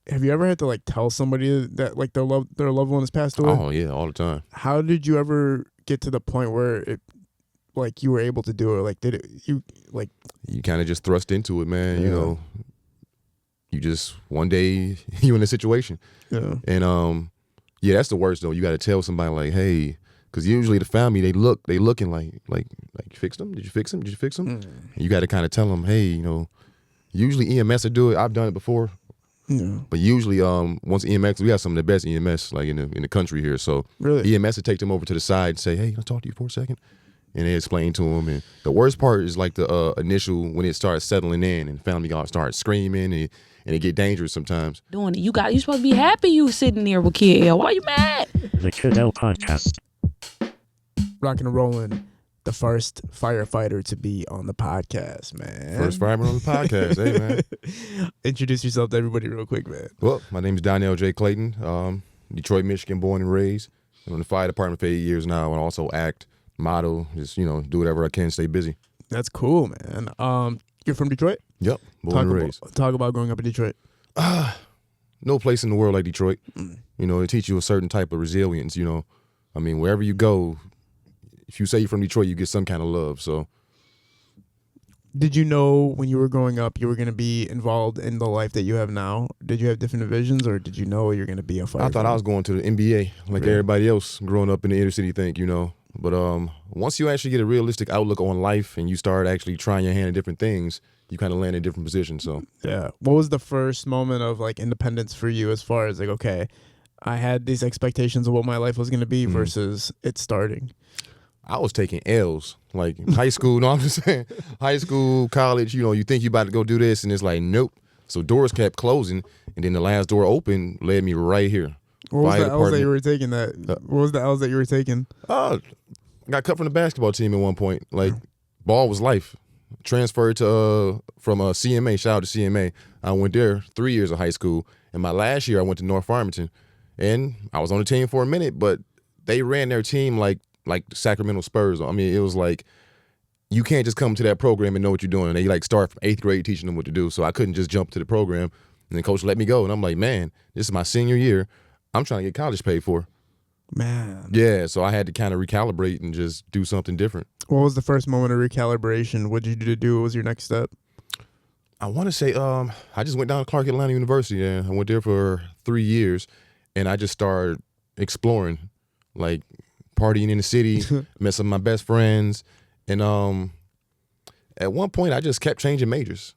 have you ever had to like tell somebody that like their loved one has passed away? Oh yeah, all the time. How did you ever get to the point where it like you were able to do it? Like did it you like You kind of just thrust into it, man. Yeah. You know, you just one day you in a situation, yeah. and yeah, that's the worst though. You got to tell somebody like, hey, because usually the family they looking like you fixed them? Did you fix them? Did you fix them? And you got to kind of tell them, hey, you know, usually EMS will do it. I've done it before. Yeah. But usually, once EMS, we have some of the best EMS like in the country here. So Really? EMS would take them over to the side and say, "Hey, can I talk to you for a second?" And they explain to them. And the worst part is like the initial when it starts settling in and family all start screaming and it get dangerous sometimes. Doing it. You supposed to be happy you sitting there with Kid L. Why you mad? The Kiddo Podcast. Rocking and rolling. The first firefighter to be on the podcast, man. First fireman on the podcast, hey man. Introduce yourself to everybody real quick, man. Well, my name is Donnell J Clayton. Detroit, Michigan, born and raised. I'm in the fire department for 8 years now, and also act, model, just do whatever I can, stay busy. That's cool, man. You're from Detroit? Yep, born and raised. Talk about growing up in Detroit. No place in the world like Detroit. You know, it teach you a certain type of resilience. You know, I mean, wherever you go, if you say you're from Detroit, you get some kind of love. So, did you know when you were growing up you were going to be involved in the life that you have now? Did you have different visions, or did you know you're going to be a firefighter? I thought I was going to the NBA like everybody else growing up in the inner city think, you know. But once you actually get a realistic outlook on life and you start actually trying your hand at different things, you kind of land in different positions. So yeah. What was the first moment of like independence for you as far as like, okay, I had these expectations of what my life was going to be versus it starting? I was taking L's, like high school. No, I'm just saying, high school, college. You know, you think you about to go do this, and it's like, nope. So doors kept closing, and then the last door open led me right here. What was the L's that you were taking? What was the L's that you were taking? Got cut from the basketball team at one point. Like, ball was life. Transferred to from CMA. Shout out to CMA. I went there 3 years of high school, and my last year I went to North Farmington, and I was on the team for a minute, but they ran their team like the Sacramento Spurs. I mean, it was like you can't just come to that program and know what you're doing. They like start from 8th grade teaching them what to do. So I couldn't just jump to the program, and the coach let me go. And I'm like, man, this is my senior year. I'm trying to get college paid for. Man. Yeah, so I had to kind of recalibrate and just do something different. What was the first moment of recalibration? What did you do? What was your next step? I want to say I just went down to Clark Atlanta University, and I went there for 3 years, and I just started exploring, like partying in the city, met some of my best friends, and at one point I just kept changing majors.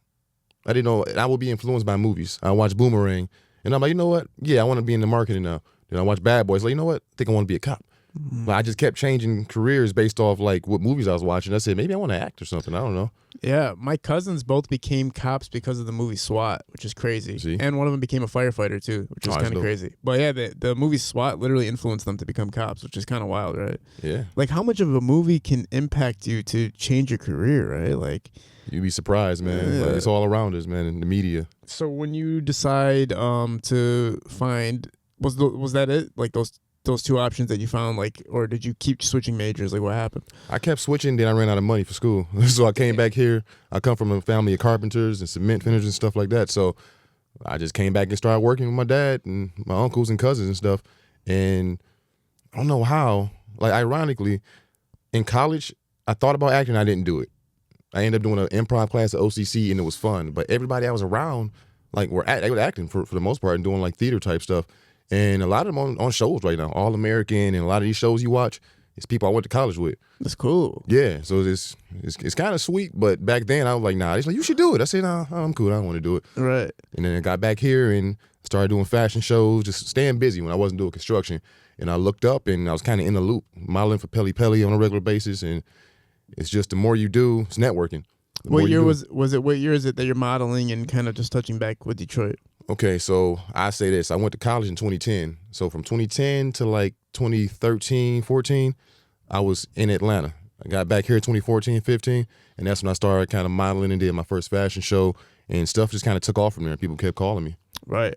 I didn't know I would be influenced by movies. I watched Boomerang, and I'm like, you know what? Yeah, I want to be in the marketing now. Then I watched Bad Boys. Like, you know what? I think I want to be a cop. But I just kept changing careers based off like what movies I was watching. I said maybe I want to act or something. I don't know. Yeah, my cousins both became cops because of the movie SWAT, which is crazy. See? And one of them became a firefighter too, which is kind of crazy. But yeah, the movie SWAT literally influenced them to become cops, which is kind of wild, right? Yeah. Like how much of a movie can impact you to change your career, right? Like you'd be surprised, man. Yeah. Like, it's all around us, man, in the media. So when you decide to find was that it? Like those two options that you found, like, or did you keep switching majors? Like, what happened? I kept switching, then I ran out of money for school. So I came back here. I come from a family of carpenters and cement finishers and stuff like that. So I just came back and started working with my dad and my uncles and cousins and stuff. And I don't know how, like, ironically, in college, I thought about acting. I didn't do it. I ended up doing an improv class at OCC, and it was fun. But everybody I was around, like, they were acting for the most part and doing, like, theater type stuff. And a lot of them on shows right now, All American, and a lot of these shows you watch, it's people I went to college with. That's cool. Yeah, so it's kind of sweet, but back then I was like, nah. He's like, you should do it. I said, nah, I'm cool. I don't want to do it. Right. And then I got back here and started doing fashion shows, just staying busy when I wasn't doing construction. And I looked up and I was kind of in the loop, modeling for Peli Peli on a regular basis. And it's just the more you do, it's networking. What year was it? What year is it that you're modeling and kind of just touching back with Detroit? Okay, so I say this. I went to college in 2010. So from 2010 to like 2013, 14, I was in Atlanta. I got back here in 2014, 15, and that's when I started kind of modeling and did my first fashion show, and stuff just kind of took off from there. People kept calling me. Right.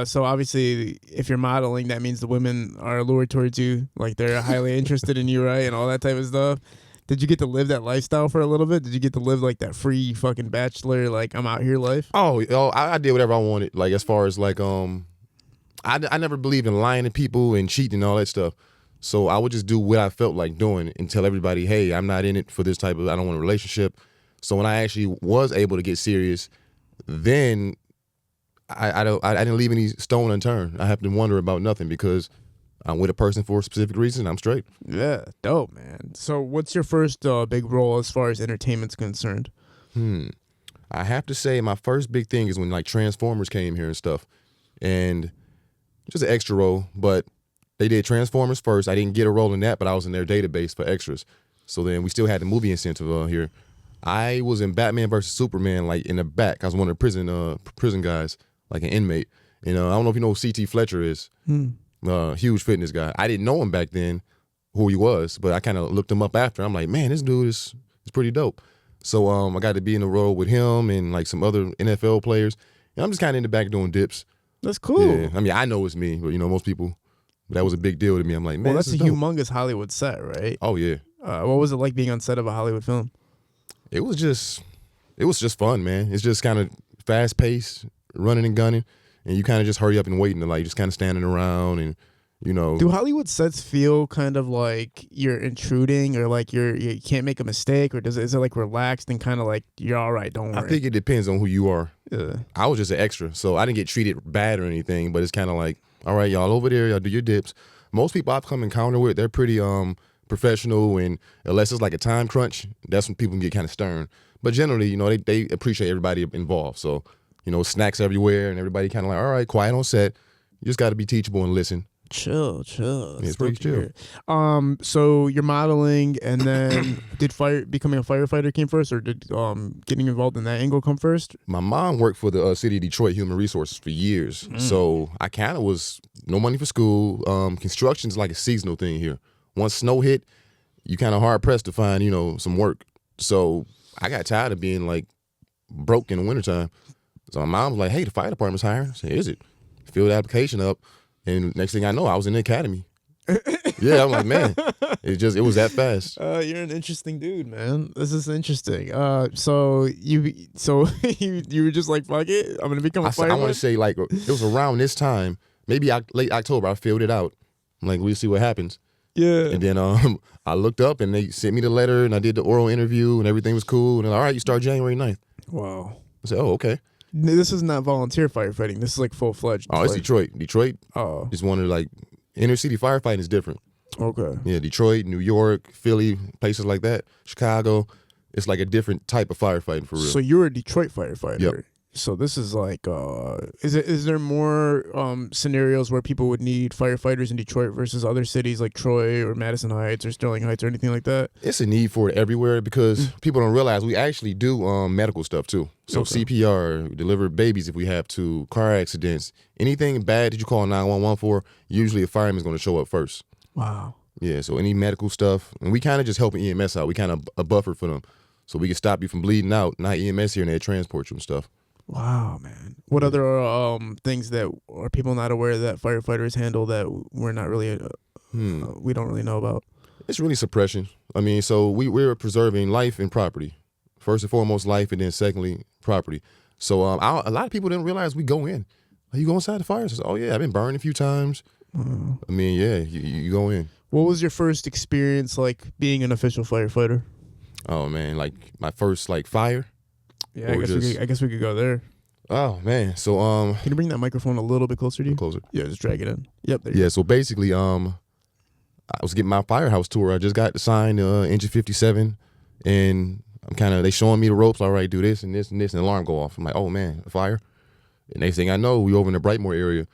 So obviously, if you're modeling, that means the women are lured towards you. Like they're highly interested in you, right? And all that type of stuff. Did you get to live that lifestyle for a little bit? Did you get to live like that free fucking bachelor, like I'm out here life? I did whatever I wanted. Like as far as like I never believed in lying to people and cheating and all that stuff. So I would just do what I felt like doing and tell everybody, hey, I'm not in it for this type of, I don't want a relationship. So when I actually was able to get serious, then I didn't leave any stone unturned. I have to wonder about nothing because I'm with a person for a specific reason. I'm straight. Yeah, dope, man. So what's your first big role as far as entertainment's concerned? I have to say my first big thing is when like Transformers came here and stuff. And just an extra role, but they did Transformers first. I didn't get a role in that, but I was in their database for extras. So then we still had the movie incentive here. I was in Batman versus Superman, like in the back. I was one of the prison guys, like an inmate. I don't know if you know who C.T. Fletcher is. Huge fitness guy. I didn't know him back then, who he was, but I kind of looked him up after. I'm like, man, this dude is pretty dope. So I got to be in the role with him and like some other NFL players. And I'm just kind of in the back doing dips. That's cool. Yeah. I mean, I know it's me, but most people, that was a big deal to me. I'm like, man, well, that's a dope. humongous Hollywood set, right? Oh yeah. What was it like being on set of a Hollywood film? It was just fun, man. It's just kind of fast paced, running and gunning, and you kind of just hurry up and waiting and like just kind of standing around and Do Hollywood sets feel kind of like you're intruding or like you can't make a mistake, or is it like relaxed and kind of like you're all right, don't worry? I think it depends on who you are. Yeah. I was just an extra, so I didn't get treated bad or anything, but it's kind of like, all right, y'all over there, y'all do your dips. Most people I've come encounter with, they're pretty professional, and unless it's like a time crunch, that's when people can get kind of stern. But generally, they appreciate everybody involved. So, snacks everywhere, and everybody kind of like, all right, quiet on set. You just got to be teachable and listen. Chill. Yeah, it's pretty chill. So you're modeling, and then did becoming a firefighter came first, or did getting involved in that angle come first? My mom worked for the city of Detroit Human Resources for years, so I kind of was no money for school. Construction's like a seasonal thing here. Once snow hit, you kind of hard pressed to find some work. So I got tired of being like broke in the wintertime. So my mom was like, "Hey, the fire department's hiring." I said, "Is it?" Filled the application up. And next thing I know, I was in the academy. Yeah, I'm like, man, it was that fast. You're an interesting dude, man. This is interesting. So you were just like, fuck it, I'm gonna become a firefighter. I want to say like it was around this time, maybe late October. I filled it out. I'm like, we'll see what happens. Yeah. And then I looked up and they sent me the letter and I did the oral interview and everything was cool. And they're like, all right, you start January 9th. Wow. I said, oh, okay. This is not volunteer firefighting. This is like full fledged. Oh, it's Detroit. Detroit Oh. is one of like inner city firefighting is different. Okay. Yeah, Detroit, New York, Philly, places like that. Chicago. It's like a different type of firefighting for real. So you're a Detroit firefighter. Yep. So this is like, is there more scenarios where people would need firefighters in Detroit versus other cities like Troy or Madison Heights or Sterling Heights or anything like that? It's a need for it everywhere because people don't realize we actually do medical stuff too. So Okay. CPR, deliver babies if we have to, car accidents, anything bad that you call 911 for, usually a fireman's going to show up first. Wow. Yeah, so any medical stuff, and we kind of just help EMS out. We kind of a buffer for them, so we can stop you from bleeding out. Not EMS here, and they transport you and stuff. Wow, man. What other things that are people not aware that firefighters handle that we're not really, we don't really know about? It's really suppression. I mean, so we're preserving life and property. First and foremost, life, and then secondly, property. So a lot of people didn't realize we go in. Are you go inside the fire? I said, oh yeah, I've been burned a few times. I mean, yeah, you go in. What was your first experience like being an official firefighter? Oh man, like my first like fire. Yeah, I guess we could go there. Oh man, so Can you bring that microphone a little bit closer to you? closer. Yeah, just drag it in. Yep. There you Yeah, so basically, I was getting my firehouse tour. I just got assigned engine 57, and they showing me the ropes. All right, do this and this and this, and the alarm go off. I'm like, oh man, a fire. And next thing I know, we over in the Brightmoor area.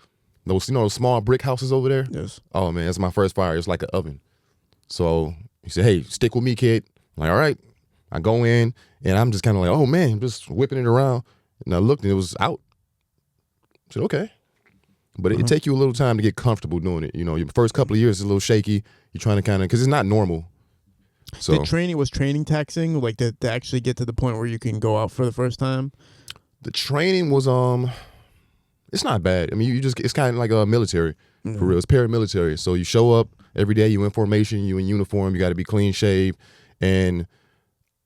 Those those small brick houses over there. Yes. Oh man, that's my first fire. It's like an oven. So he said, hey, stick with me, kid. I'm like, all right. I go in, and I'm just kind of like, oh man, I'm just whipping it around. And I looked, and it was out. I said, okay. But it take you a little time to get comfortable doing it. Your first couple of years is a little shaky. You're trying to because it's not normal. So was training taxing, like to actually get to the point where you can go out for the first time? the training was it's not bad. I mean, it's kind of like a military for real. It's paramilitary. So you show up every day, you in formation, you in uniform, you got to be clean shaved, and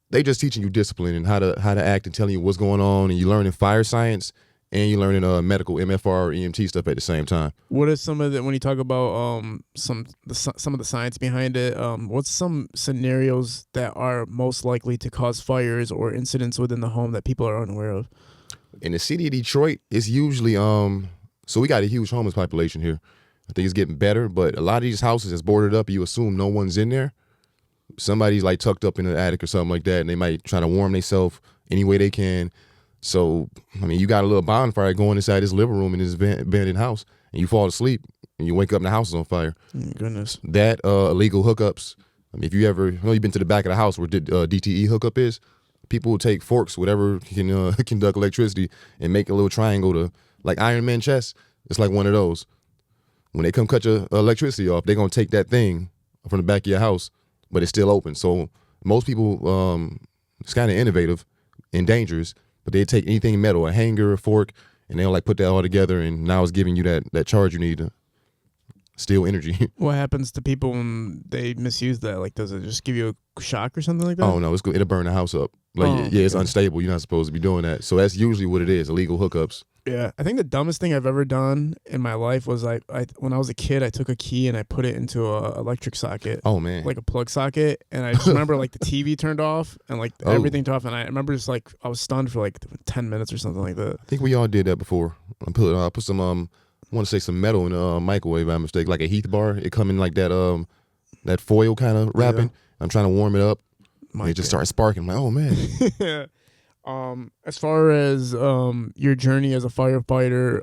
they just teaching you discipline and how to act and telling you what's going on, and you learning fire science and you learning medical MFR or EMT stuff at the same time. What are some of the, when you talk about some of the science behind it? What's some scenarios that are most likely to cause fires or incidents within the home that people are unaware of? In the city of Detroit, it's usually so we got a huge homeless population here. I think it's getting better, but a lot of these houses is boarded up. You assume no one's in there. Somebody's like tucked up in the attic or something like that, and they might try to warm themselves any way they can. So, I mean, you got a little bonfire going inside this living room in this abandoned house, and you fall asleep, and you wake up and the house is on fire. Goodness. That illegal hookups. I mean, if you ever, I know you've been to the back of the house where DTE hookup is. People will take forks, whatever can conduct electricity, and make a little triangle to, like Iron Man chest. It's like one of those. When they come cut your electricity off, they're going to take that thing from the back of your house, but it's still open. So most people, it's kind of innovative and dangerous, but they take anything metal, a hanger, a fork, and they'll like put that all together, and now it's giving you that charge you need to steal energy. What happens to people when they misuse that? Like, does it just give you a shock or something like that? Oh, no, it'll burn the house up. Like, it's unstable. You're not supposed to be doing that. So that's usually what it is, illegal hookups. Yeah, I think the dumbest thing I've ever done in my life was I when I was a kid, I took a key and I put it into a electric socket. Oh, man. Like a plug socket, and I just remember like the TV turned off and like everything turned off, and I remember just like I was stunned for like 10 minutes or something like that. I think we all did that before. I put some I want to say some metal in the microwave by mistake, like a Heath bar. It come in like that foil kind of wrapping. Yeah. I'm trying to warm it up. It just started sparking. I'm like, oh man. As far as your journey as a firefighter,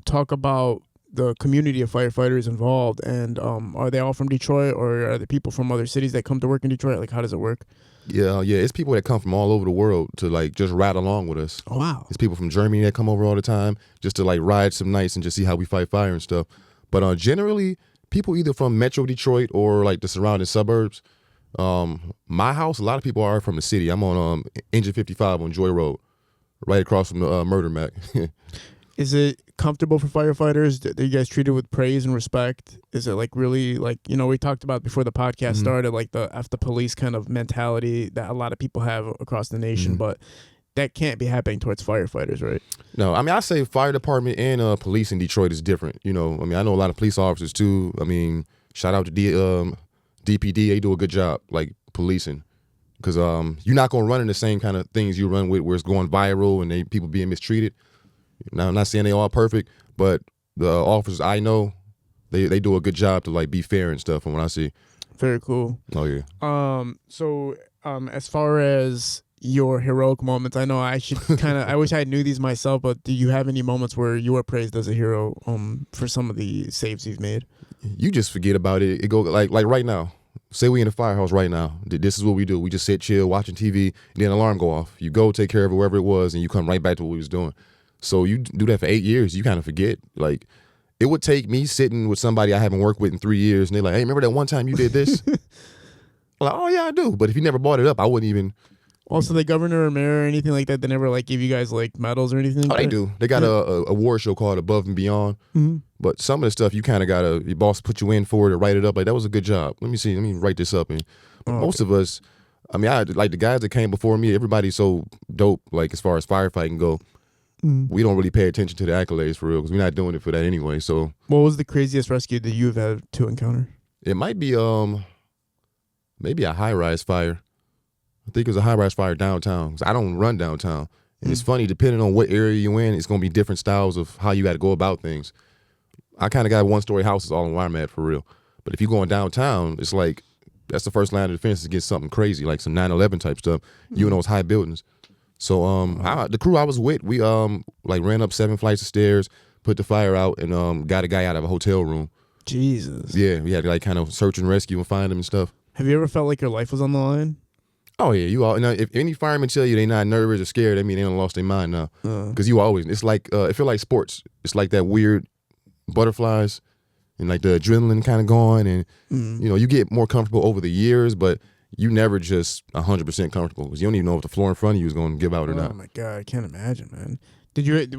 talk about the community of firefighters involved, and are they all from Detroit, or are there people from other cities that come to work in Detroit? Like, how does it work? Yeah, it's people that come from all over the world to like just ride along with us. Oh, wow. It's people from Germany that come over all the time just to like ride some nights and just see how we fight fire and stuff. But generally, people either from Metro Detroit or like the surrounding suburbs. My house, a lot of people are from the city. I'm on Engine 55 on Joy Road, right across from the Murder Mac. Is it comfortable for firefighters? That you guys treated with praise and respect? Is it like really like, you know, we talked about before the podcast started, like the F the police kind of mentality that a lot of people have across the nation, but that can't be happening towards firefighters, right? No, I mean, I say fire department and police in Detroit is different. You know, I mean, I know a lot of police officers too. I mean, shout out to DPD, they do a good job, like policing, because you're not gonna run in the same kind of things you run with, where it's going viral and people being mistreated. Now, I'm not saying they all perfect, but the officers I know, they do a good job to like be fair and stuff. From what I see, very cool. Oh yeah. So as far as your heroic moments, I know I should I wish I knew these myself, but do you have any moments where you were praised as a hero for some of the saves you've made? You just forget about it. It go like right now. Say we in the firehouse right now. This is what we do. We just sit, chill, watching TV, and then an alarm go off. You go take care of whoever it was, and you come right back to what we was doing. So you do that for 8 years. You kind of forget. Like, it would take me sitting with somebody I haven't worked with in 3 years, and they're like, hey, remember that one time you did this? I'm like, oh, yeah, I do. But if you never brought it up, I wouldn't even. Also, the governor or mayor or anything like that, they never like give you guys like medals or anything? Oh, they do. They got a award show called Above and Beyond. Mm-hmm. But some of the stuff you kind of got to, your boss put you in for it or write it up. Like, that was a good job. Let me write this up. And most of us, I mean, like the guys that came before me, everybody's so dope, like as far as firefighting go. We don't really pay attention to the accolades for real because we're not doing it for that anyway. So, what was the craziest rescue that you've had to encounter? It might be maybe a high-rise fire. I think it was a high-rise fire downtown because I don't run downtown. And it's funny, depending on what area you're in, it's going to be different styles of how you got to go about things. I kind of got one-story houses all in where I'm at for real. But if you're going downtown, it's like that's the first line of defense to get something crazy, like some 9/11 type stuff. You in those high buildings. So the crew I was with, we like ran up 7 flights of stairs, put the fire out, and got a guy out of a hotel room. Jesus. Yeah, we had to like kind of search and rescue and find him and stuff. Have you ever felt like your life was on the line? Oh yeah, you all. Now, if any fireman tell you they not nervous or scared, I mean they done lost their mind now. Because you always, it's like it feel like sports. It's like that weird butterflies and like the adrenaline kind of going, and you know you get more comfortable over the years, but you never just 100% comfortable because you don't even know if the floor in front of you is going to give out or not. Oh my God, I can't imagine, man.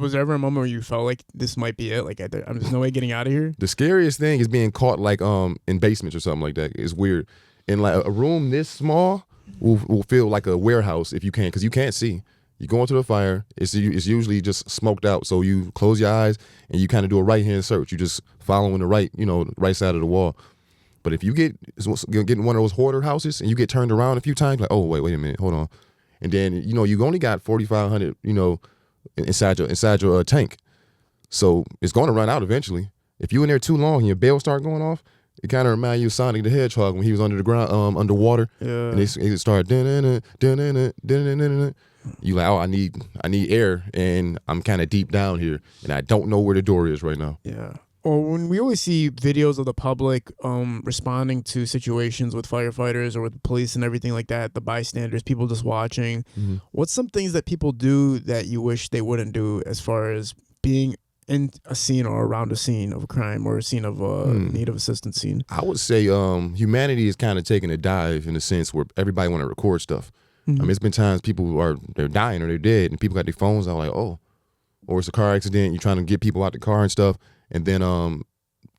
Was there ever a moment where you felt like this might be it? Like there's no way getting out of here? The scariest thing is being caught like in basements or something like that. It's weird. And like a room this small will feel like a warehouse if you can, because you can't see. You go into the fire, it's usually just smoked out. So you close your eyes and you kind of do a right-hand search. You just following the right side of the wall. But if you get in one of those hoarder houses and you get turned around a few times, like, oh, wait a minute, hold on. And then, you only got 4,500, inside your tank. So it's going to run out eventually. If you in there too long and your bell start going off, it kind of reminds you of Sonic the Hedgehog when he was under the ground, underwater. Yeah. And it started, you like, oh, I need air, and I'm kind of deep down here, and I don't know where the door is right now. Yeah. Or when we always see videos of the public responding to situations with firefighters or with the police and everything like that, the bystanders, people just watching. Mm-hmm. What's some things that people do that you wish they wouldn't do as far as being in a scene or around a scene of a crime or a scene of a need of assistance scene? I would say humanity is kind of taking a dive in the sense where everybody want to record stuff. Mm-hmm. I mean, it's been times they're dying or they're dead, and people got their phones out like, oh, or it's a car accident. You're trying to get people out the car and stuff, and then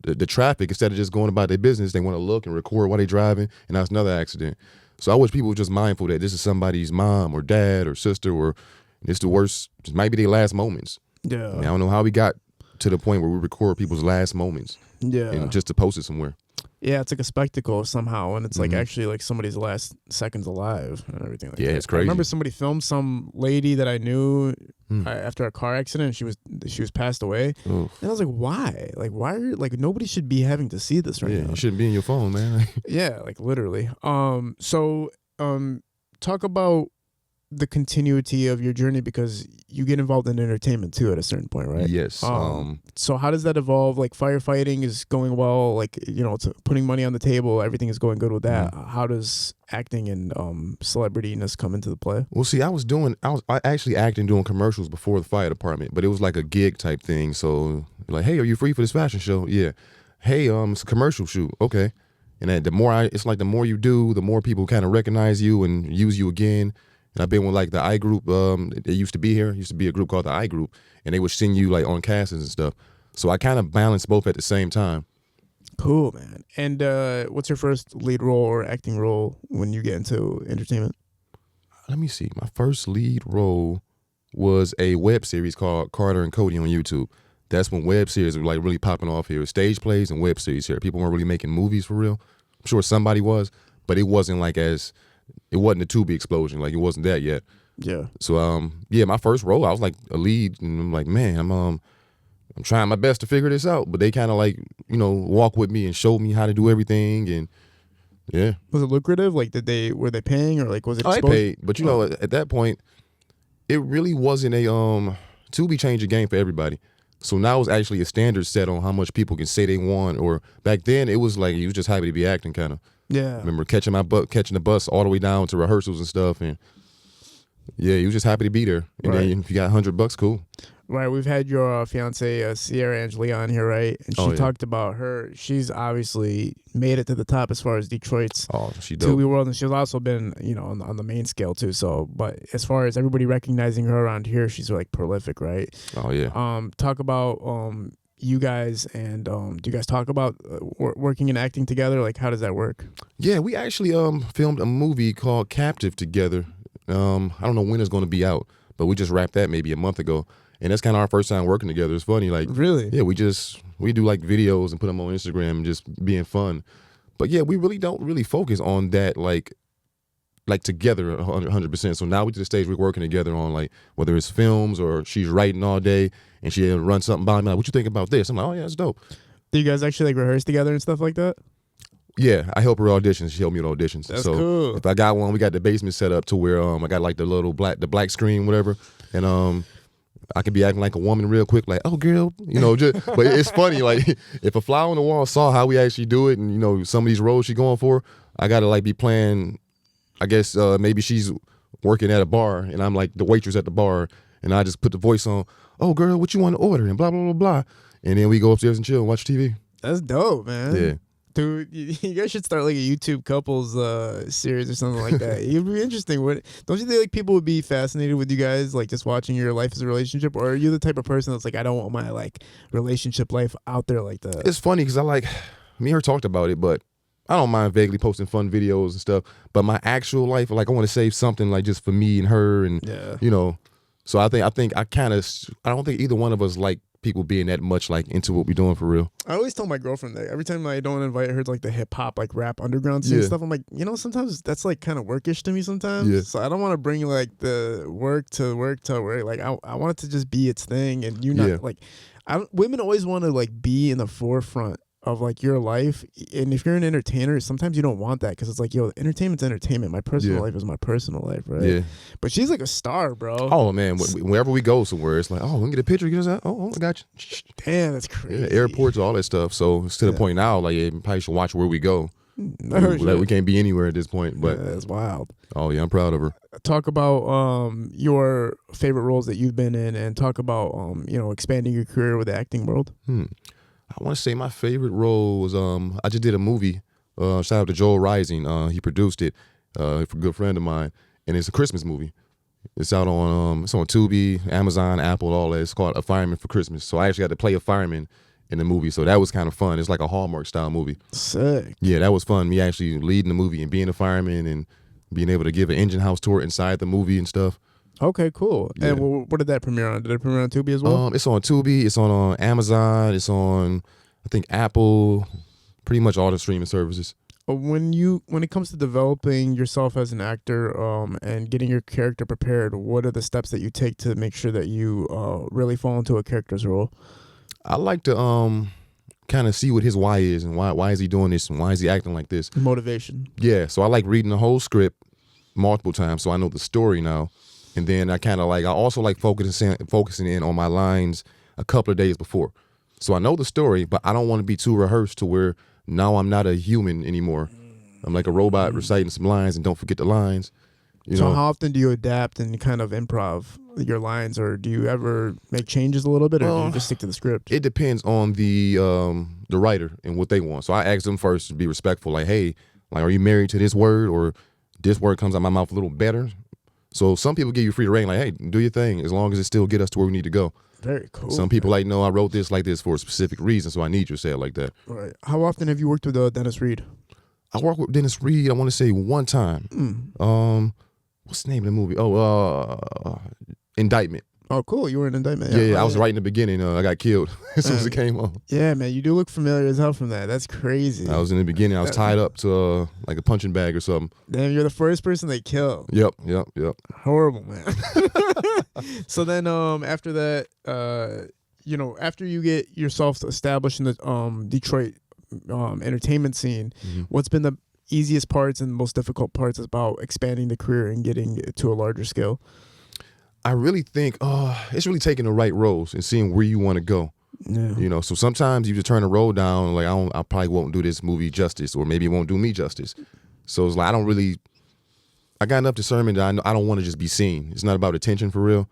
the traffic, instead of just going about their business, they want to look and record while they're driving, and that's another accident. So I wish people were just mindful that this is somebody's mom or dad or sister, or it's the worst. It might be their last moments. Yeah, I mean, I don't know how we got to the point where we record people's last moments. Yeah, and just to post it somewhere. Yeah, it's like a spectacle somehow, and it's like actually like somebody's last seconds alive and everything like that. Yeah, it's crazy. I remember somebody filmed some lady that I knew after a car accident. She was passed away, and I was like, why? Like, why are nobody should be having to see this right now? Yeah, you shouldn't be in your phone, man. Yeah, like literally. So talk about the continuity of your journey, because you get involved in entertainment too at a certain point, right? Yes. So how does that evolve? Like, firefighting is going well, like, it's putting money on the table, everything is going good with that. How does acting and celebrityness come into the play? Well, see, I actually acting doing commercials before the fire department, but it was like a gig type thing. So like, hey, are you free for this fashion show? Yeah. Hey, it's a commercial shoot. Okay. And then the more you do, the more people kind of recognize you and use you again. And I've been with like the I group. It used to be here. It used to be a group called the I group, and they would send you like on castings and stuff. So I kind of balance both at the same time. Cool, man. And what's your first lead role or acting role when you get into entertainment? Let me see. My first lead role was a web series called Carter and Cody on YouTube. That's when web series were like really popping off here. Stage plays and web series here. People weren't really making movies for real. I'm sure somebody was, but it wasn't like it wasn't a Tubi explosion. Like, it wasn't that yet. Yeah. So, my first role, I was like a lead, and I'm like, man, I'm trying my best to figure this out. But they kind of like, walk with me and show me how to do everything. And yeah. Was it lucrative? Like, were they paying, or like, was it exposed? I paid, but at that point, it really wasn't a, Tubi changed the game for everybody. So now it's actually a standard set on how much people can say they want. Or back then, it was like, you was just happy to be acting, kind of. Yeah. I remember catching the bus all the way down to rehearsals and stuff, and yeah, you was just happy to be there. And then if you got $100, cool. Right. We've had your fiance Sierra Angeli on here, right? And she talked about she's obviously made it to the top as far as Detroit's Tubi world, and she's also been on the main scale too. So, but as far as everybody recognizing her around here, she's like prolific, right? Oh yeah. Talk about you guys, and do you guys talk about working and acting together? Like, how does that work? Yeah, we actually filmed a movie called Captive together. I don't know when it's going to be out, but we just wrapped that maybe a month ago, and that's kind of our first time working together. It's funny, like, really? Yeah, we do like videos and put them on Instagram and just being fun. But yeah, we really don't really focus on that like together 100%. So now we're to the stage we're working together on, like, whether it's films or she's writing all day and she runs something by me, like, what you think about this? I'm like, oh yeah, it's dope. Do you guys actually like rehearse together and stuff like that? Yeah, I help her auditions. She helped me with auditions. That's cool. If I got one, we got the basement set up to where I got like the black screen, whatever, and I could be acting like a woman real quick, like, oh girl, but it's funny, like, if a fly on the wall saw how we actually do it, and some of these roles she's going for, I gotta like be playing. I guess maybe she's working at a bar and I'm like the waitress at the bar, and I just put the voice on, oh girl, what you want to order, and blah, blah, blah, blah. And then we go upstairs and chill and watch TV. That's dope, man. Yeah. Dude, you guys should start like a YouTube couples series or something like that. It'd be interesting. Don't you think like people would be fascinated with you guys, like just watching your life as a relationship? Or are you the type of person that's like, I don't want my like relationship life out there like that? It's funny because me and her talked about it, but I don't mind vaguely posting fun videos and stuff, but my actual life, like I want to save something like just for me and her, and you know. So I don't think either one of us like people being that much like into what we're doing for real. I always tell my girlfriend that every time I don't invite her to like the hip hop, like rap underground scene stuff, I'm like, sometimes that's like kind of workish to me sometimes. Yeah. So I don't want to bring like the work to work. Like I want it to just be its thing, and like, women always want to like be in the forefront of like your life, and if you're an entertainer, sometimes you don't want that because it's like, yo, entertainment's entertainment. My personal life is my personal life, right? Yeah. But she's like a star, bro. Oh man, wherever we go somewhere, it's like, oh, we can get a picture. Get us out. Oh, I got you. Damn, that's crazy. Yeah, airports, all that stuff. So it's to the point now, like, you probably should watch where we go. We can't be anywhere at this point, but that's wild. Oh yeah, I'm proud of her. Talk about your favorite roles that you've been in, and talk about expanding your career with the acting world. I want to say my favorite role was I just did a movie. Shout out to Joel Rising. He produced it for a good friend of mine, and it's a Christmas movie. It's out on Tubi, Amazon, Apple, all that. It's called A Fireman for Christmas. So I actually got to play a fireman in the movie, so that was kind of fun. It's like a Hallmark style movie. Sick. Yeah, that was fun. Me actually leading the movie and being a fireman and being able to give an engine house tour inside the movie and stuff. Okay, cool. Yeah. And what did that premiere on? Did it premiere on Tubi as well? It's on Tubi. It's on Amazon. It's on, I think, Apple. Pretty much all the streaming services. When it comes to developing yourself as an actor and getting your character prepared, what are the steps that you take to make sure that you really fall into a character's role? I like to kind of see what his why is and why is he doing this and why is he acting like this. Motivation. Yeah, so I like reading the whole script multiple times so I know the story now. And then I also like focusing in on my lines a couple of days before. So I know the story, but I don't want to be too rehearsed to where now I'm not a human anymore. I'm like a robot reciting some lines and don't forget the lines. So how often do you adapt and kind of improv your lines, or do you ever make changes a little bit, or do you just stick to the script? It depends on the writer and what they want. So I ask them first to be respectful, like, hey, like, are you married to this word, or this word comes out my mouth a little better? So some people give you free reign, like, hey, do your thing, as long as it still get us to where we need to go. Very cool. Some people like, no, I wrote this like this for a specific reason, so I need you to say it like that. Right. How often have you worked with Dennis Reed? I worked with Dennis Reed, I want to say one time. What's the name of the movie? Indictment. Oh, cool. You were in Indictment. Yeah, I was right in the beginning. I got killed as soon as it came on. Yeah, man, you do look familiar as hell from that. That's crazy. I was in the beginning. I was tied up to like a punching bag or something. Damn, you're the first person they killed. Yep. Horrible, man. So then after that, after you get yourself established in the Detroit entertainment scene, what's been the easiest parts and most difficult parts about expanding the career and getting it to a larger scale? I really think it's really taking the right roles and seeing where you want to go. Yeah. So sometimes you just turn a role down, like I probably won't do this movie justice, or maybe it won't do me justice. So it's like I got enough discernment that I don't want to just be seen. It's not about attention for real.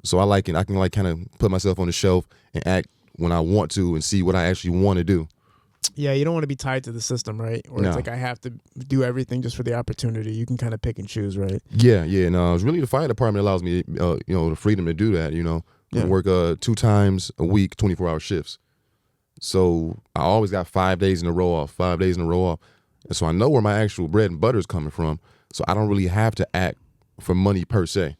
So I can like kind of put myself on the shelf and act when I want to and see what I actually want to do. Yeah, you don't want to be tied to the system, right? Or it's like I have to do everything just for the opportunity. You can kind of pick and choose, right? Yeah. No, it's really the fire department allows me, the freedom to do that. I work 2 times a week, 24-hour shifts. So I always got 5 days in a row off, 5 days in a row off, and so I know where my actual bread and butter is coming from. So I don't really have to act for money per se.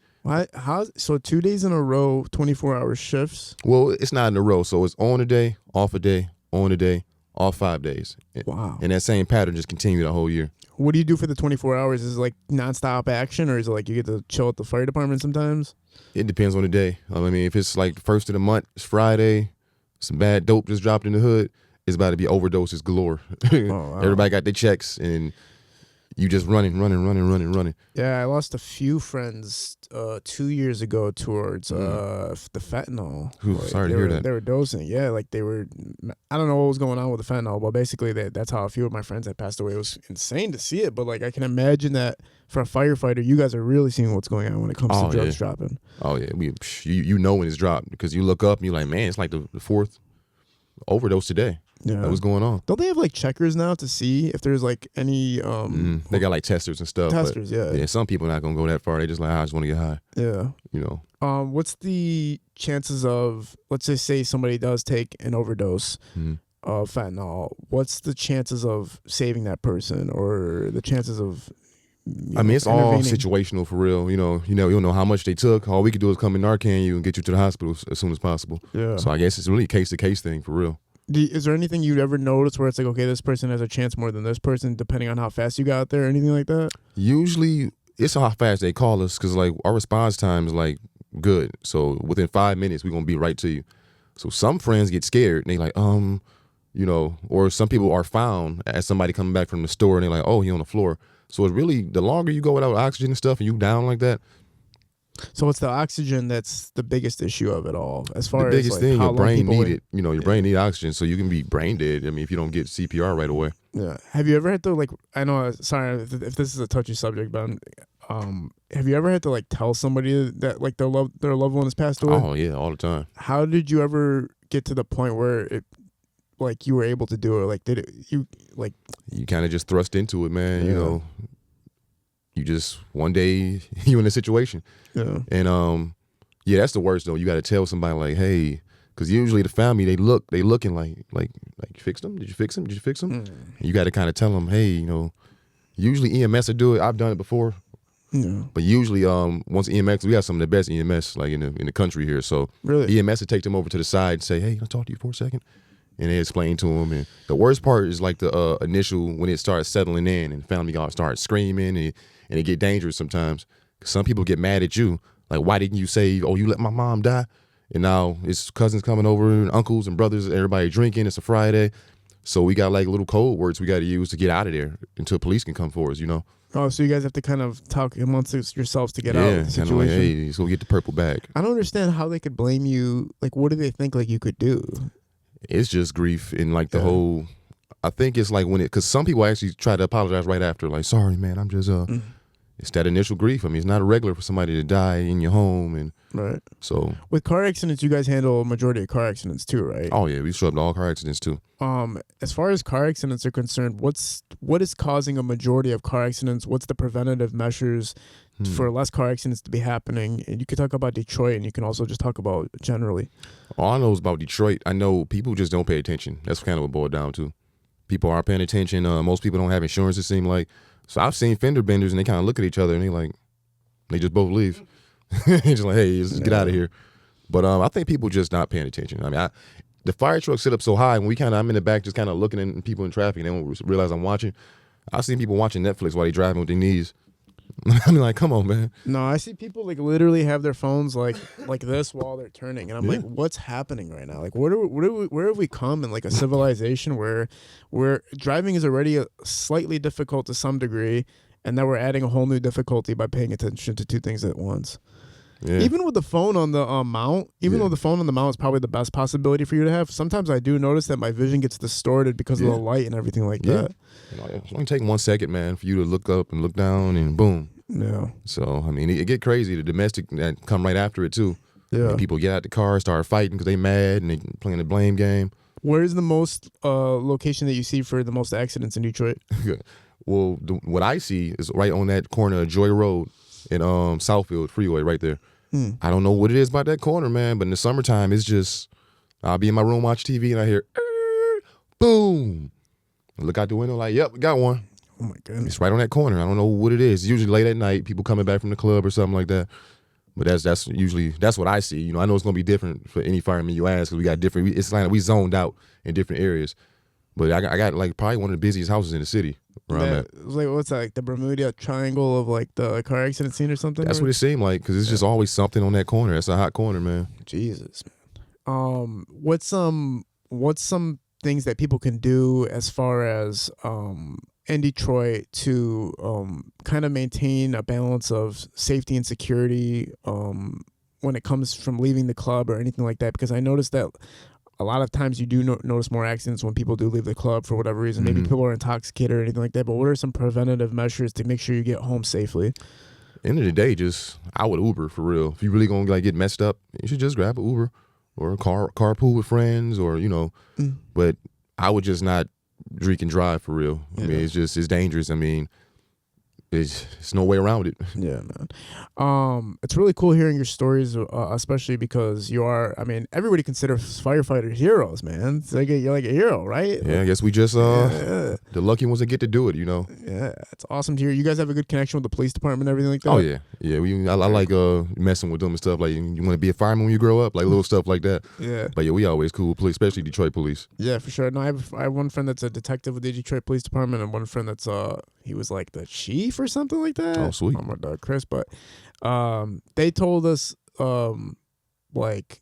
So 2 days in a row, 24-hour shifts? Well, it's not in a row. So it's on a day, off a day, on a day. All 5 days. Wow. And that same pattern just continued the whole year. What do you do for the 24 hours? Is it like nonstop action, or is it like you get to chill at the fire department sometimes? It depends on the day. I mean, if it's like the first of the month, it's Friday, some bad dope just dropped in the hood, it's about to be overdoses galore. Oh, wow. Everybody got their checks, and you just running. Yeah, I lost a few friends 2 years ago towards the fentanyl. Sorry to hear that. They were dosing. Yeah, like they were. I don't know what was going on with the fentanyl, but basically that's how a few of my friends had passed away. It was insane to see it, but like I can imagine that for a firefighter, you guys are really seeing what's going on when it comes to drugs dropping. Oh yeah, you know when it's dropped because you look up and you're like, man, it's like the 4th overdose today. Yeah, what's going on? Don't they have like checkers now to see if there's like any? They got like testers and stuff. Testers, yeah. Some people not gonna go that far. They just like, I just want to get high. Yeah. What's the chances of, let's just say somebody does take an overdose, fentanyl, what's the chances of saving that person or the chances of I mean, it's all intervening? situational for real. You don't know how much they took. All we could do is come and Narcan you and get you to the hospital as soon as possible. Yeah. So I guess it's really a case-to-case thing for real. Is there anything you'd ever notice where it's like, okay, this person has a chance more than this person, depending on how fast you got there, or anything like that? Usually, it's how fast they call us because, like, our response time is, like, good. So within 5 minutes, we're going to be right to you. So some friends get scared, and they like, or some people are found as somebody coming back from the store, and they're like, oh, he on the floor. So it's really, the longer you go without oxygen and stuff and you down like that. So it's the oxygen that's the biggest issue of it all. As far The biggest as like, thing, how your long brain people need wait. it. Your brain need oxygen, so you can be brain dead. I mean, if you don't get CPR right away. Yeah. Have you ever had to like? I know. Sorry if this is a touchy subject, but have you ever had to like tell somebody that like their loved one has passed away? Oh yeah, all the time. How did you ever get to the point where it, like, you were able to do it? Like, did it you like? You kind of just thrust into it, man. Yeah. You just one day you in a situation. Yeah. And yeah, that's the worst though. You got to tell somebody like, hey, because usually the family they looking like you fixed them? Did you fix them? Did you fix them? Mm. You got to kind of tell them, hey, usually EMS will do it. I've done it before, Yeah. but usually once EMS, we have some of the best EMS like in the country here. So Really? EMS will take them over to the side and say, hey, can I talk to you for a second? And they explain to them. And the worst part is like the initial when it starts settling in and the family starts screaming and it get dangerous sometimes. 'Cause some people get mad at you. Like, why didn't you say, oh, you let my mom die? And now it's cousins coming over and uncles and brothers, everybody drinking. It's a Friday. So we got like little code words we got to use to get out of there until police can come for us, Oh, so you guys have to kind of talk amongst yourselves to get out Yeah, of the kind of like, situation. hey, so we get the purple bag. I don't understand how they could blame you. Like, what do they think like you could do? It's just grief and like the whole, I think it's like because some people actually try to apologize right after, like, sorry, man, I'm just, it's that initial grief. I mean, it's not irregular for somebody to die in your home. And Right. so. With car accidents, you guys handle a majority of car accidents too, right? Oh yeah, we show up to all car accidents too. As far as car accidents are concerned, what is causing a majority of car accidents? What's the preventative measures for less car accidents to be happening? And you can talk about Detroit, and you can also just talk about generally. All I know is about Detroit. I know people just don't pay attention. That's kind of what it boiled down to. People aren't paying attention. Most people don't have insurance, it seems like. So I've seen fender benders, and they kind of look at each other, and they just both leave. Just like, hey, just get out of here. But I think people just not paying attention. I mean, the fire truck sit up so high, when I'm in the back just kind of looking at people in traffic, and they don't realize I'm watching. I've seen people watching Netflix while they driving with their knees. I'm like, come on, man. No, I see people like literally have their phones like this while they're turning, and I'm like, what's happening right now? Like, where have we come in like a civilization where driving is already slightly difficult to some degree, and now we're adding a whole new difficulty by paying attention to two things at once. Yeah. Even with the phone on the mount, though the phone on the mount is probably the best possibility for you to have, sometimes I do notice that my vision gets distorted because of the light and everything like that. It's only take 1 second, man, for you to look up and look down, and boom. Yeah. So I mean, it get crazy. The domestic that come right after it too. Yeah. And people get out the car, start fighting because they mad and they playing the blame game. Where's the most location that you see for the most accidents in Detroit? Well, what I see is right on that corner of Joy Road and Southfield Freeway right there. I don't know what it is about that corner, man, but in the summertime, it's just, I'll be in my room, watch TV, and I hear, boom. I look out the window like, yep, we got one. Oh, my goodness. It's right on that corner. I don't know what it is. It's usually late at night, people coming back from the club or something like that. But that's usually, that's what I see. I know it's going to be different for any fireman you ask because we got different, it's like we zoned out in different areas. But I got like probably one of the busiest houses in the city where I'm at. It was like, what's that, like the Bermuda Triangle of like the car accident scene or something? That's what it seemed like because it's just always something on that corner. That's a hot corner, man. Jesus, man. What's some things that people can do as far as in Detroit to kind of maintain a balance of safety and security when it comes from leaving the club or anything like that? Because I noticed that a lot of times you do notice more accidents when people do leave the club for whatever reason. Maybe people are intoxicated or anything like that. But what are some preventative measures to make sure you get home safely? End of the day, I would Uber for real. If you really gonna get messed up, you should just grab an Uber or a carpool with friends or But I would just not drink and drive for real. I mean, it's dangerous. I mean, It's no way around it. Yeah, man. It's really cool hearing your stories, especially because you are. I mean, everybody considers firefighters heroes, man. It's like you're like a hero, right? Yeah, I guess we just the lucky ones that get to do it, you know. Yeah, it's awesome to hear. You guys have a good connection with the police department and everything like that. Oh yeah. I like messing with them and stuff. Like, you want to be a fireman when you grow up, like little stuff like that. Yeah. But yeah, we always cool, police, especially Detroit police. Yeah, for sure. No, I have one friend that's a detective with the Detroit Police Department, and one friend that's he was like the chief or something like that. Oh, sweet. Oh my God, Chris. But they told us like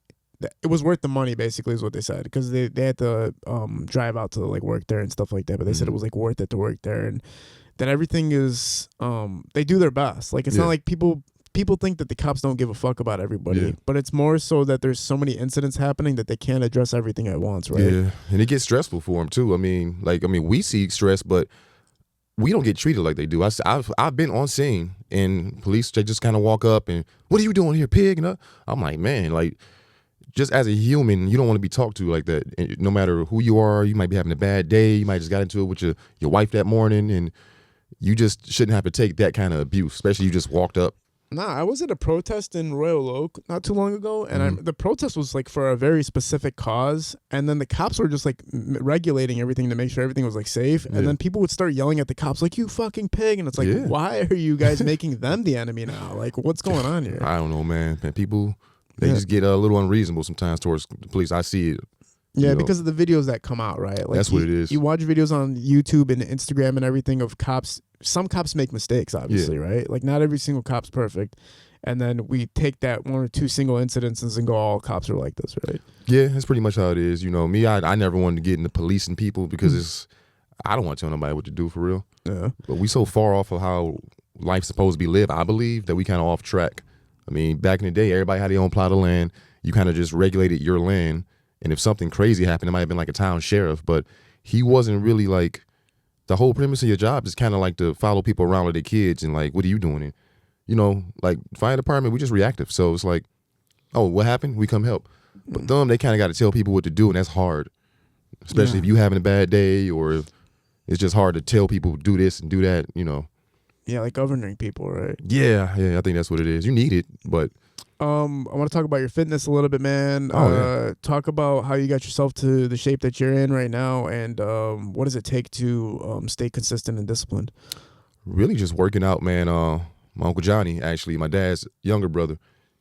it was worth the money, basically, is what they said, because they had to drive out to like work there and stuff like that. But they said it was like worth it to work there, and that everything is they do their best. Like, it's not like people think that the cops don't give a fuck about everybody, but it's more so that there's so many incidents happening that they can't address everything at once, right? Yeah, and it gets stressful for them too. I mean, we see stress, but we don't get treated like they do. I've been on scene, and police, they just kind of walk up and, "What are you doing here, pig?" And I'm like, man, like, just as a human, you don't want to be talked to like that. And no matter who you are, you might be having a bad day. You might just got into it with your wife that morning, and you just shouldn't have to take that kind of abuse, especially you just walked up. Nah, I was at a protest in Royal Oak not too long ago, and the protest was like for a very specific cause, and then the cops were just like regulating everything to make sure everything was like safe, and then people would start yelling at the cops like, "You fucking pig," and it's like, why are you guys making them the enemy now? Like, what's going on here? I don't know, man. People, they just get a little unreasonable sometimes towards the police. I see it. Yeah, because of the videos that come out, right? Like, that's what it is. You watch videos on YouTube and Instagram and everything of cops. Some cops make mistakes, obviously, right? Like, not every single cop's perfect. And then we take that one or two single incidences and go, all cops are like this, right? Yeah, that's pretty much how it is. You know, me, I never wanted to get into policing people because I don't want to tell nobody what to do for real. Yeah. But we so far off of how life's supposed to be lived, I believe, that we kind of off track. I mean, back in the day, everybody had their own plot of land. You kind of just regulated your land. And if something crazy happened, it might have been like a town sheriff, but he wasn't really like, the whole premise of your job is kind of like to follow people around with their kids and like, what are you doing? And, you know, like fire department, we just reactive. So it's like, oh, what happened? We come help. But them, they kind of got to tell people what to do, and that's hard. Especially if you having a bad day, or if it's just hard to tell people do this and do that, you know. Yeah, like governing people, right? Yeah, I think that's what it is. You need it, but I want to talk about your fitness a little bit, man. Talk about how you got yourself to the shape that you're in right now, and what does it take to stay consistent and disciplined? Really just working out, man. My Uncle Johnny, actually, my dad's younger brother,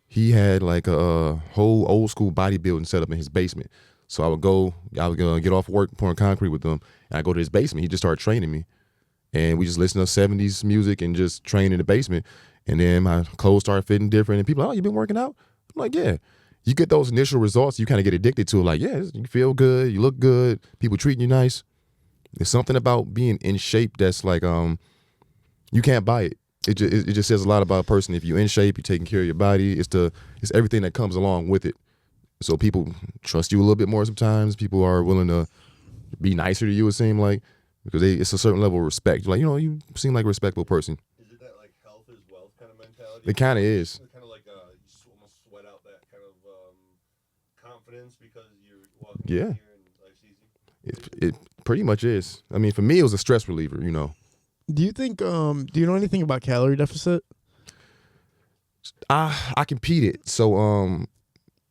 he had like a whole old school bodybuilding setup in his basement. So I would get off work pouring concrete with him, and I go to his basement. He just started training me, and we just listen to 70s music and just train in the basement. And then my clothes start fitting different, and people are like, "Oh, you been working out?" I'm like, "Yeah." You get those initial results, you kind of get addicted to it. Like, yeah, you feel good, you look good, people treating you nice. There's something about being in shape that's like, you can't buy it. It just says a lot about a person. If you're in shape, you're taking care of your body. It's everything that comes along with it. So people trust you a little bit more sometimes. People are willing to be nicer to you, it seems like, because it's a certain level of respect. Like, you know, you seem like a respectable person. It kind of is. Kind of like you almost sweat out that kind of confidence because you're walking in here and life's easy. It pretty much is. I mean, for me, it was a stress reliever, you know. Do you think, do you know anything about calorie deficit? I competed. So, and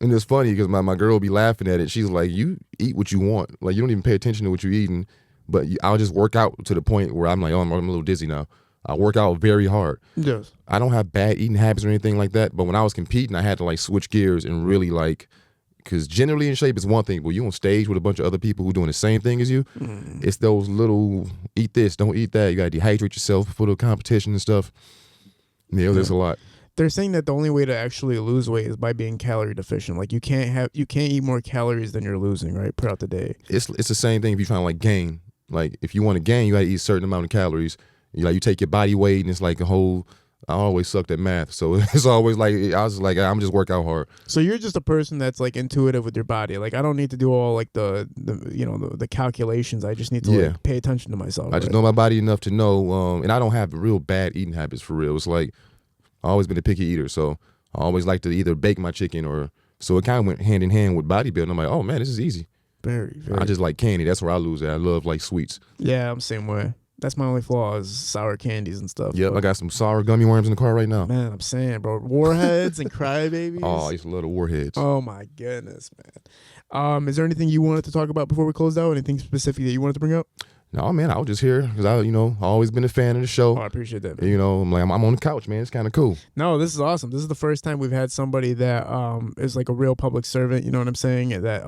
it's funny because my girl will be laughing at it. She's like, you eat what you want. Like, you don't even pay attention to what you're eating. But I'll just work out to the point where I'm like, oh, I'm a little dizzy now. I work out very hard. Yes. I don't have bad eating habits or anything like that. But when I was competing, I had to like switch gears and really like, because generally in shape is one thing, but you on stage with a bunch of other people who doing the same thing as you, it's those little eat this, don't eat that. You got to dehydrate yourself for the competition and stuff. Yeah, there's a lot. They're saying that the only way to actually lose weight is by being calorie deficient. Like, you can't eat more calories than you're losing, right, throughout the day. It's the same thing if you're trying to like gain. Like, if you want to gain, you got to eat a certain amount of calories. You take your body weight, and it's like a whole. I always sucked at math, so it's always like I was like, I'm just work out hard. So you're just a person that's like intuitive with your body. Like, I don't need to do all like the calculations. I just need to like pay attention to myself. I just know my body enough to know, and I don't have real bad eating habits for real. It's like I've always been a picky eater, so I always like to either bake my chicken or. So it kind of went hand in hand with bodybuilding. I'm like, oh man, this is easy. Very. I just like candy. That's where I lose it. I love like sweets. Yeah, I'm the same way. That's my only flaw is sour candies and stuff. Yep, but, I got some sour gummy worms in the car right now. man, I'm saying, bro, warheads and crybabies. Oh, I used to love the warheads. Oh my goodness, man. Is there anything you wanted to talk about before we closed out? Anything specific that you wanted to bring up? No, man, I was just here because I always been a fan of the show. Oh, I appreciate that, man. I'm on the couch, man. It's kind of cool. No, this is awesome. This is the first time we've had somebody that is like a real public servant, you know what I'm saying, that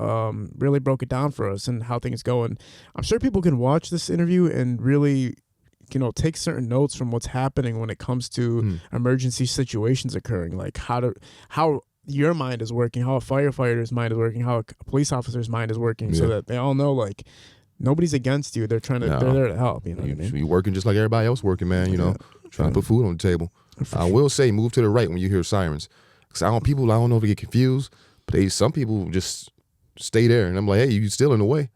really broke it down for us and how things go. And I'm sure people can watch this interview and really, take certain notes from what's happening when it comes to emergency situations occurring, like how your mind is working, how a firefighter's mind is working, how a police officer's mind is working, so that they all know, like, nobody's against you. They're trying to. They're there to help. You know what I mean? You working just like everybody else working, man. Trying to put food on the table. I will say, move to the right when you hear sirens. Cause I don't know if they get confused, but some people just stay there, and I'm like, hey, you still in the way?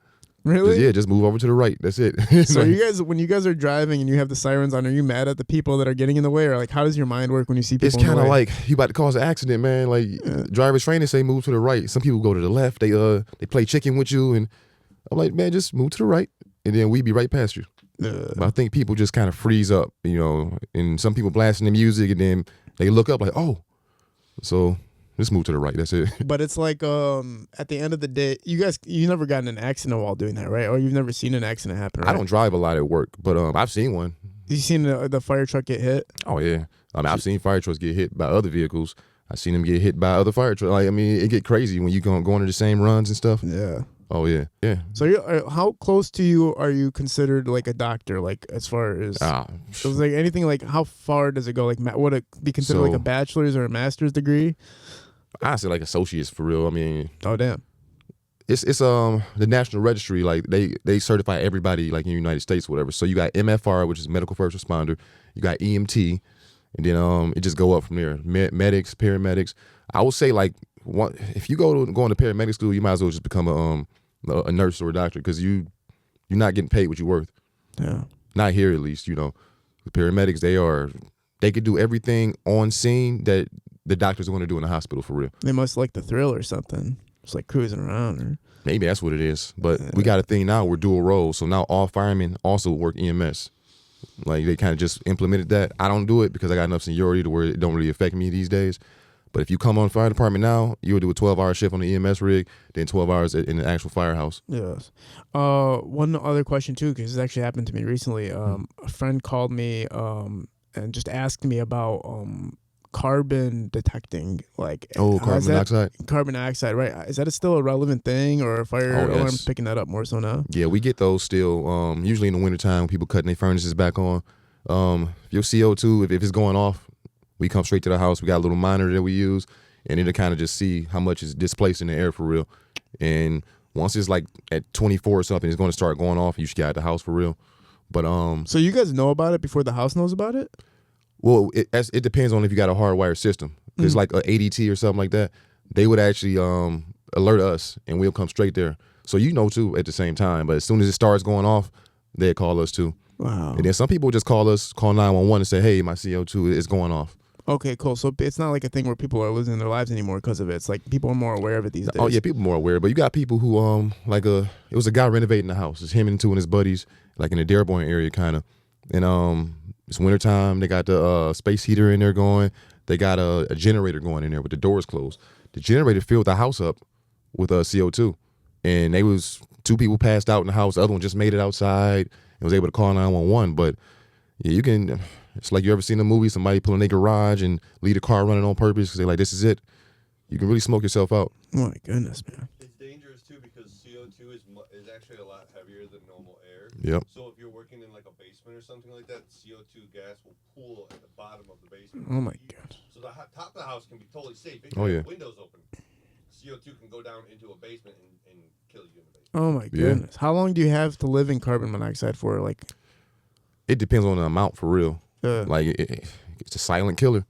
Really? Just move over to the right. That's it. So when you guys are driving and you have the sirens on, are you mad at the people that are getting in the way, or like how does your mind work when you see people? It's kind of like you about to cause an accident, man. Like drivers training say move to the right. Some people go to the left. They play chicken with you, and I'm like, man, just move to the right, and then we be right past you. But I think people just kind of freeze up, and some people blasting the music, and then they look up like, oh, so just move to the right. That's it. But it's like at the end of the day, you never got in an accident while doing that, right? Or you've never seen an accident happen, right? I don't drive a lot at work, but I've seen one. You seen the fire truck get hit? Oh yeah, I've seen fire trucks get hit by other vehicles. I've seen them get hit by other fire trucks. Like, it get crazy when you go into the same runs and stuff. Yeah. Oh yeah. So how close to you are you considered like a doctor? Like as far as so like anything, like how far does it go? Like would it be considered like a bachelor's or a master's degree? I say like associates for real. Oh damn. It's the National Registry. Like they certify everybody like in the United States, whatever. So you got MFR, which is medical first responder. You got EMT, and then it just go up from there. Medics, paramedics. I would say like if you go into paramedic school, you might as well just become a nurse or a doctor because you're not getting paid what you're worth. Yeah. Not here at least. The paramedics they could do everything on scene that the doctors are going to do in the hospital for real. They must like the thrill or something. Just like cruising around. Or maybe that's what it is. But we got a thing now. We're dual roles. So now all firemen also work EMS. Like they kind of just implemented that. I don't do it because I got enough seniority to where it don't really affect me these days. But if you come on the fire department now, you'll do a 12-hour shift on the EMS rig, then 12 hours in the actual firehouse. Yes. One other question too, because this actually happened to me recently. A friend called me and just asked me about carbon detecting, like carbon dioxide. Carbon dioxide, right? Is that still a relevant thing, or are fire alarms picking that up more so now? Yeah, we get those still. Usually in the wintertime when people cutting their furnaces back on. Your CO2, if it's going off, we come straight to the house. We got a little monitor that we use, and it'll kind of just see how much is displaced in the air for real. And once it's like at 24 or something, it's going to start going off. You should get out of the house for real. But so you guys know about it before the house knows about it? Well, it depends on if you got a hardwired system. If it's like an ADT or something like that, they would actually alert us, and we'll come straight there. So too at the same time. But as soon as it starts going off, they call us too. Wow. And then some people just call 911 and say, hey, my CO2 is going off. Okay, cool. So it's not like a thing where people are losing their lives anymore because of it. It's like people are more aware of it these days. Oh yeah, people are more aware. But you got people who it was a guy renovating the house. It's him and two of his buddies, like in the Dearborn area kind of. And it's wintertime. They got the space heater in there going. They got a generator going in there with the doors closed. The generator filled the house up with CO2. And they was two people passed out in the house. The other one just made it outside and was able to call 911. But yeah, it's like you ever seen a movie, somebody pull in their garage and leave the car running on purpose because they're like, this is it. You can really smoke yourself out. Oh my goodness, man. It's dangerous too because CO2 is actually a lot heavier than normal air. Yep. So if you're working in like a basement or something like that, CO2 gas will pool at the bottom of the basement. Oh my god. So the top of the house can be totally safe. If you have windows open, CO2 can go down into a basement and kill you in the basement. Oh my goodness. How long do you have to live in carbon monoxide for? Like, it depends on the amount for real. Like it's a silent killer.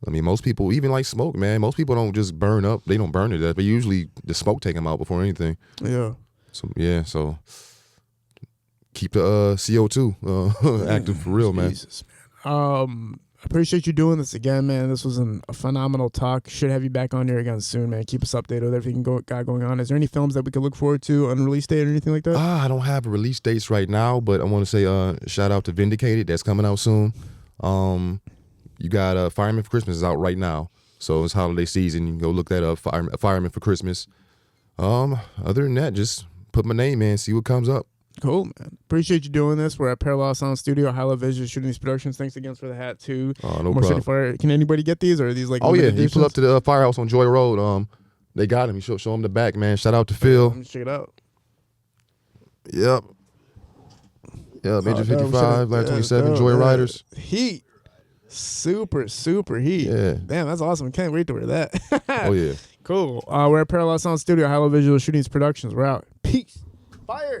I mean, most people, even like smoke, man. Most people don't just burn up. They don't burn to death, but usually the smoke take them out before anything. Yeah. So keep the CO2 active for real, man. Jesus, man. appreciate you doing this again, man. This was a phenomenal talk. Should have you back on here again soon, man. Keep us updated with everything got going on. Is there any films that we could look forward to on release date or anything like that? I don't have release dates right now, but I want to say shout out to Vindicated. That's coming out soon. You got Fireman for Christmas is out right now. So it's holiday season. You can go look that up, Fireman for Christmas. Other than that, just put my name in, see what comes up. Cool, man. Appreciate you doing this. We're at Parallel Sound Studio, High Vision, shooting these productions. Thanks again for the hat, too. Oh, no problem. Fire. Can anybody get these, or are these like? Oh, yeah. editions? You pull up to the firehouse on Joy Road. They got him. You show them the back, man. Shout out to Phil. Let me check it out. Yep. Major 55, Line 27, Joy Riders. Heat. Super heat. Yeah. Damn, that's awesome. Can't wait to wear that. Oh, yeah. Cool. We're at Parallel Sound Studio, High Visual Shootings Productions. We're out. Peace. Fire.